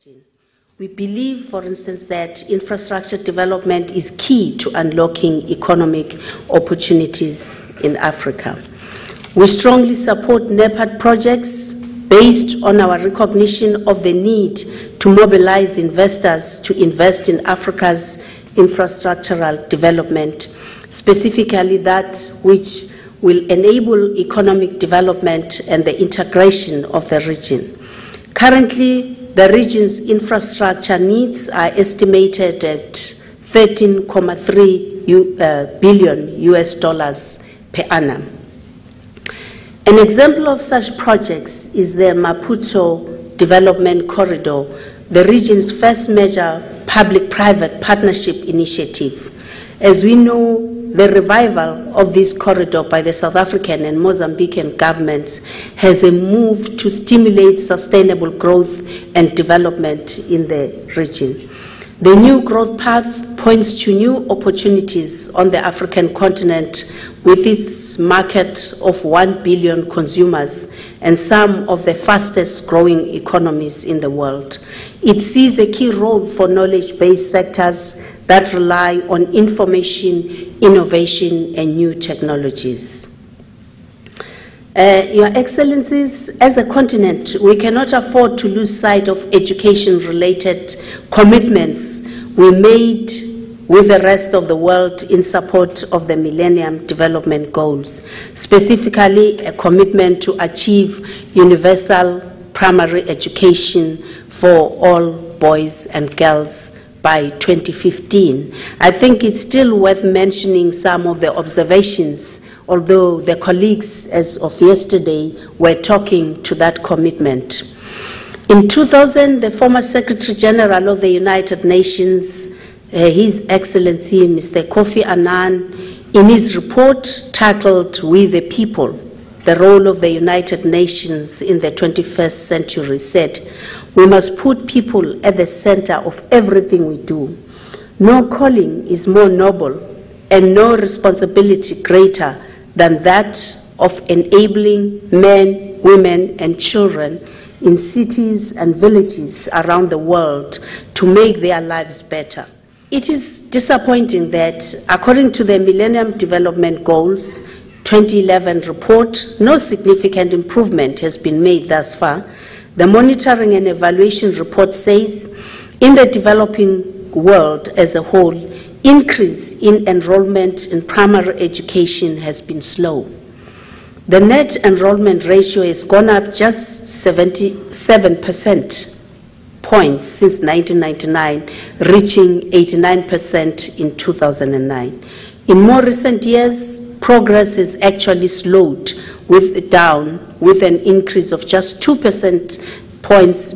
region. We believe, for instance, that infrastructure development is key to unlocking economic opportunities in Africa. We strongly support NEPAD projects based on our recognition of the need to mobilize investors to invest in Africa's infrastructural development, specifically that which will enable economic development and the integration of the region. Currently, the region's infrastructure needs are estimated at $13.3 billion per annum. An example of such projects is the Maputo Development Corridor, the region's first major public-private partnership initiative. As we know, the revival of this corridor by the South African and Mozambican governments has a move to stimulate sustainable growth and development in the region. The new growth path points to new opportunities on the African continent with its market of 1 billion consumers and some of the fastest growing economies in the world. It sees a key role for knowledge-based sectors that rely on information, innovation, and new technologies. Your Excellencies, as a continent, we cannot afford to lose sight of education-related commitments we made with the rest of the world in support of the Millennium Development Goals, specifically a commitment to achieve universal primary education for all boys and girls by 2015. I think it's still worth mentioning some of the observations, although the colleagues as of yesterday were talking to that commitment. In 2000, the former Secretary General of the United Nations, His Excellency Mr. Kofi Annan, in his report titled "We the People, the Role of the United Nations in the 21st Century" said, "We must put people at the center of everything we do. No calling is more noble and no responsibility greater than that of enabling men, women, and children in cities and villages around the world to make their lives better." It is disappointing that, according to the Millennium Development Goals 2011 report, no significant improvement has been made thus far. The Monitoring and Evaluation report says, in the developing world as a whole, increase in enrollment in primary education has been slow. The net enrollment ratio has gone up just 77% points since 1999, reaching 89% in 2009. In more recent years, progress has actually slowed down with an increase of just 2 percentage points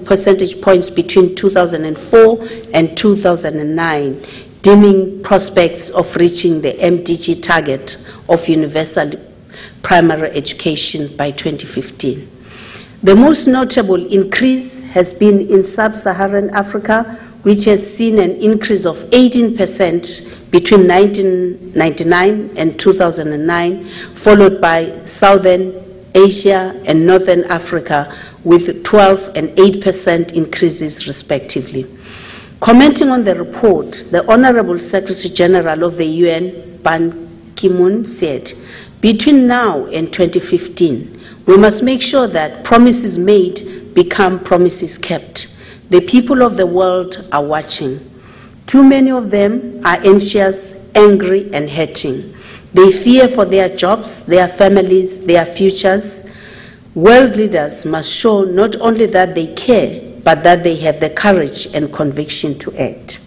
between 2004 and 2009, dimming prospects of reaching the MDG target of universal primary education by 2015. The most notable increase has been in sub-Saharan Africa, which has seen an increase of 18% between 1999 and 2009, followed by Southern Asia and Northern Africa with 12% and 8% increases respectively. Commenting on the report, the Honorable Secretary General of the UN, Ban Ki-moon, said, "Between now and 2015, we must make sure that promises made become promises kept. The people of the world are watching. Too many of them are anxious, angry, and hurting. They fear for their jobs, their families, their futures. World leaders must show not only that they care, but that they have the courage and conviction to act."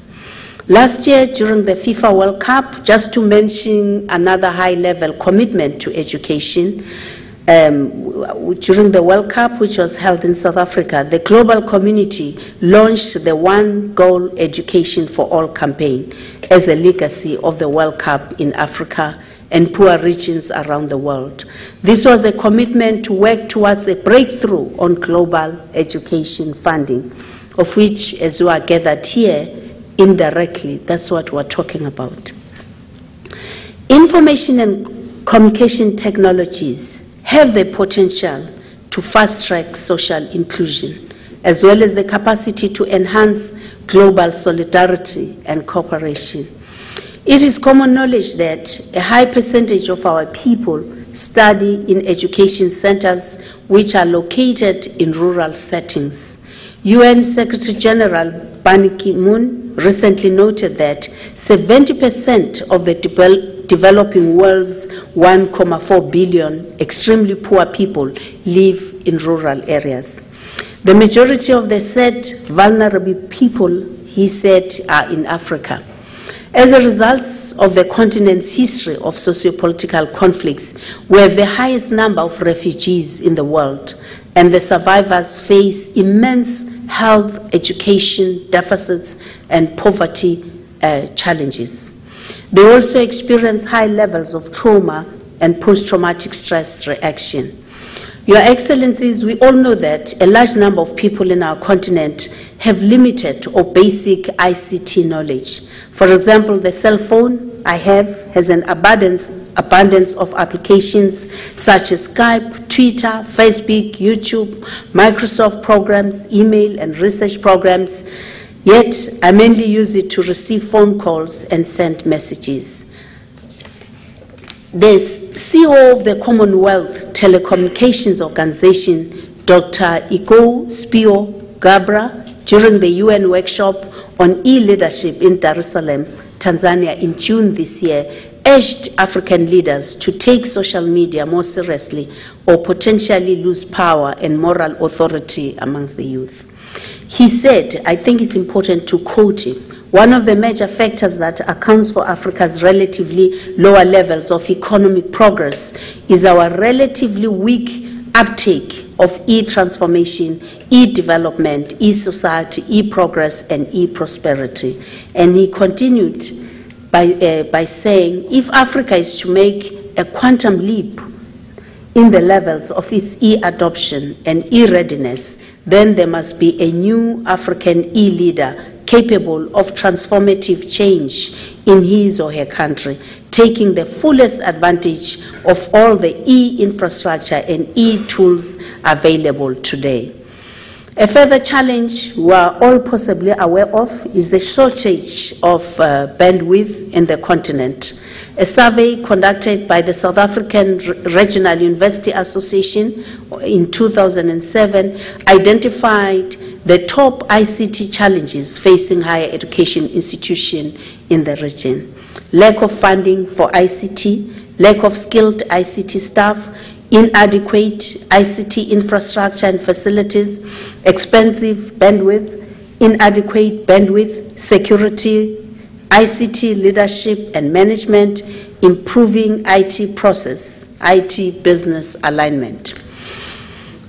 Last year, during the FIFA World Cup, just to mention another high-level commitment to education, during the World Cup, which was held in South Africa, the global community launched the One Goal Education for All campaign as a legacy of the World Cup in Africa and poor regions around the world. This was a commitment to work towards a breakthrough on global education funding, of which, as you are gathered here, indirectly, that's what we're talking about. Information and communication technologies have the potential to fast-track social inclusion as well as the capacity to enhance global solidarity and cooperation. It is common knowledge that a high percentage of our people study in education centers which are located in rural settings. UN Secretary General Ban Ki-moon recently noted that 70% of the developing world's 1.4 billion extremely poor people live in rural areas. The majority of the said vulnerable people, he said, are in Africa. As a result of the continent's history of socio-political conflicts, we have the highest number of refugees in the world, and the survivors face immense health, education deficits, and poverty challenges. They also experience high levels of trauma and post-traumatic stress reaction. Your Excellencies, we all know that a large number of people in our continent have limited or basic ICT knowledge. For example, the cell phone I have has an abundance of applications such as Skype, Twitter, Facebook, YouTube, Microsoft programs, email, and research programs, yet I mainly use it to receive phone calls and send messages. The CEO of the Commonwealth Telecommunications Organization, Dr. Iko Spio Gabra, during the UN workshop on e-leadership in Dar es Salaam, Tanzania in June this year, urged African leaders to take social media more seriously or potentially lose power and moral authority amongst the youth. He said, I think it's important to quote him, one of the major factors that accounts for Africa's relatively lower levels of economic progress is our relatively weak uptake of e-transformation, e-development, e-society, e-progress, and e-prosperity. And he continued by saying, if Africa is to make a quantum leap in the levels of its e-adoption and e-readiness, then there must be a new African e-leader capable of transformative change in his or her country, taking the fullest advantage of all the e-infrastructure and e-tools available today. A further challenge we are all possibly aware of is the shortage of bandwidth in the continent. A survey conducted by the South African Regional University Association in 2007 identified the top ICT challenges facing higher education institutions in the region: lack of funding for ICT, lack of skilled ICT staff, inadequate ICT infrastructure and facilities, expensive bandwidth, inadequate bandwidth, security, ICT leadership and management, improving IT process, IT business alignment.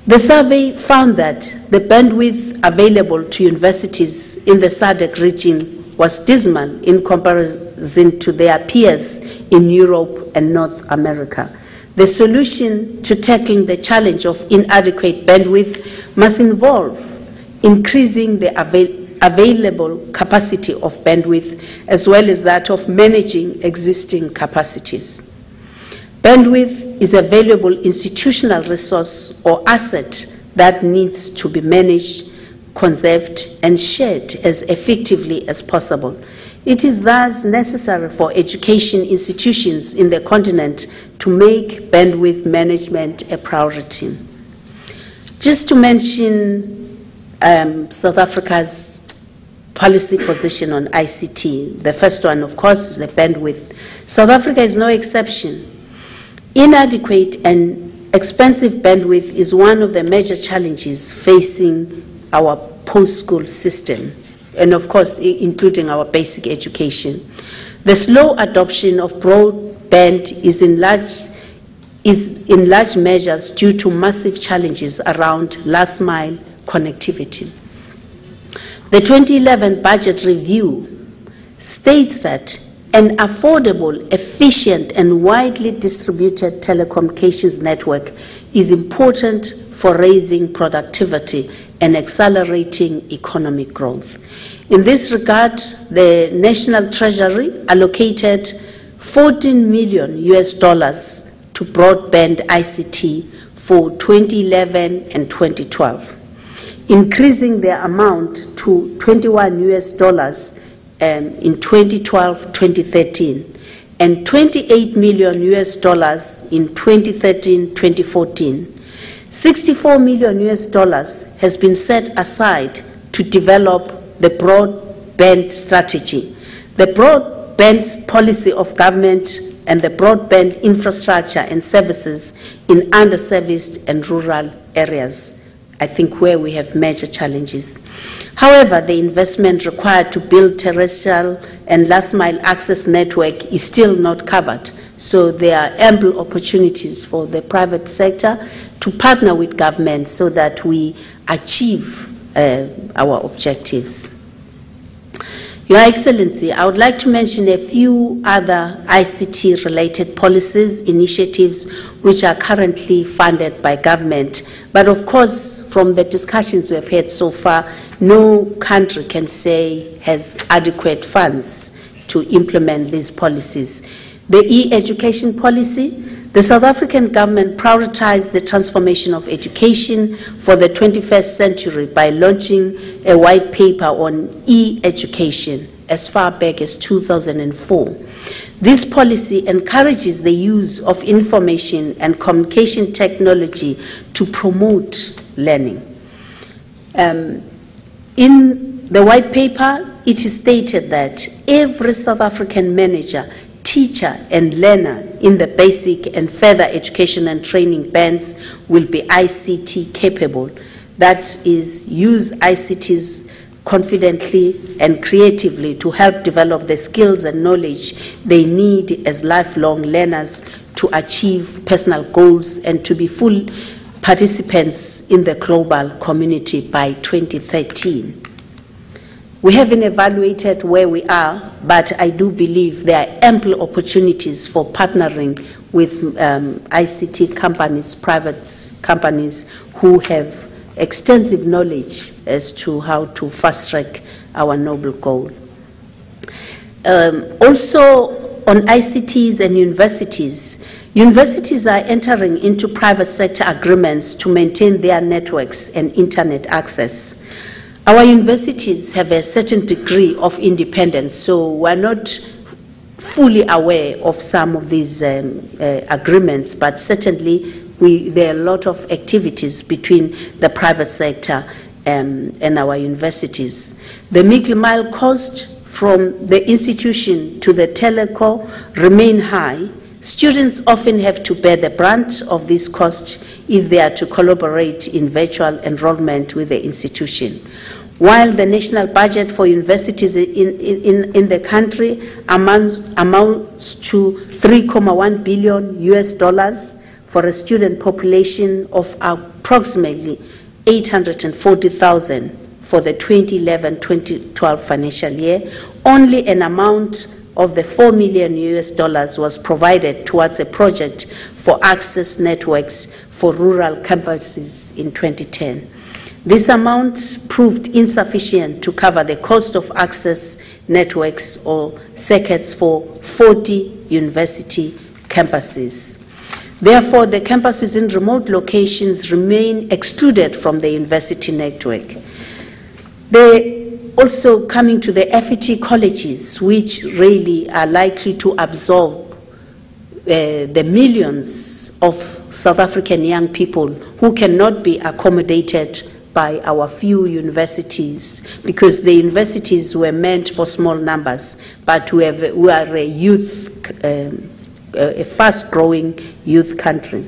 The survey found that the bandwidth available to universities in the SADC region was dismal in comparison to their peers in Europe and North America. The solution to tackling the challenge of inadequate bandwidth must involve increasing the available capacity of bandwidth as well as that of managing existing capacities. Bandwidth is a valuable institutional resource or asset that needs to be managed, conserved, and shared as effectively as possible. It is thus necessary for education institutions in the continent to make bandwidth management a priority. Just to mention South Africa's policy position on ICT, the first one, of course, is the bandwidth. South Africa is no exception. Inadequate and expensive bandwidth is one of the major challenges facing our post-school system, and of course, including our basic education. The slow adoption of broadband is in large measures due to massive challenges around last-mile connectivity. The 2011 budget review states that an affordable, efficient, and widely distributed telecommunications network is important for raising productivity and accelerating economic growth. In this regard, the National Treasury allocated $14 million to broadband ICT for 2011 and 2012. increasing their amount to $21 in 2012-2013 and $28 million in 2013-2014. $64 million has been set aside to develop the broadband strategy. The broadband policy of government and the broadband infrastructure and services in underserviced and rural areas, I think where we have major challenges. However, the investment required to build terrestrial and last-mile access network is still not covered. So there are ample opportunities for the private sector to partner with government so that we achieve our objectives. Your Excellency, I would like to mention a few other ICT-related policies, initiatives, which are currently funded by government. But of course, from the discussions we've had so far, no country can say has adequate funds to implement these policies. The e-education policy, the South African government prioritized the transformation of education for the 21st century by launching a white paper on e-education as far back as 2004. This policy encourages the use of information and communication technology to promote learning. In the white paper, it is stated that every South African manager, teacher and learner in the basic and further education and training bands will be ICT capable. That is, use ICTs confidently and creatively to help develop the skills and knowledge they need as lifelong learners to achieve personal goals and to be full participants in the global community by 2013. We haven't evaluated where we are, but I do believe there are ample opportunities for partnering with ICT companies, private companies who have extensive knowledge as to how to fast-track our noble goal. Also, on ICTs and universities, universities are entering into private sector agreements to maintain their networks and internet access. Our universities have a certain degree of independence, so we're not fully aware of some of these agreements, but certainly there are a lot of activities between the private sector and our universities. The middle mile cost from the institution to the teleco remain high. Students often have to bear the brunt of this cost if they are to collaborate in virtual enrollment with the institution. While the national budget for universities in the country amounts to $3.1 billion for a student population of approximately 840,000 for the 2011-2012 financial year, only an amount of the $4 million was provided towards a project for access networks for rural campuses in 2010. This amount proved insufficient to cover the cost of access networks or circuits for 40 university campuses. Therefore, the campuses in remote locations remain excluded from the university network. They also coming to the FET colleges, which really are likely to absorb the millions of South African young people who cannot be accommodated by our few universities, because the universities were meant for small numbers, but we are a fast-growing youth country.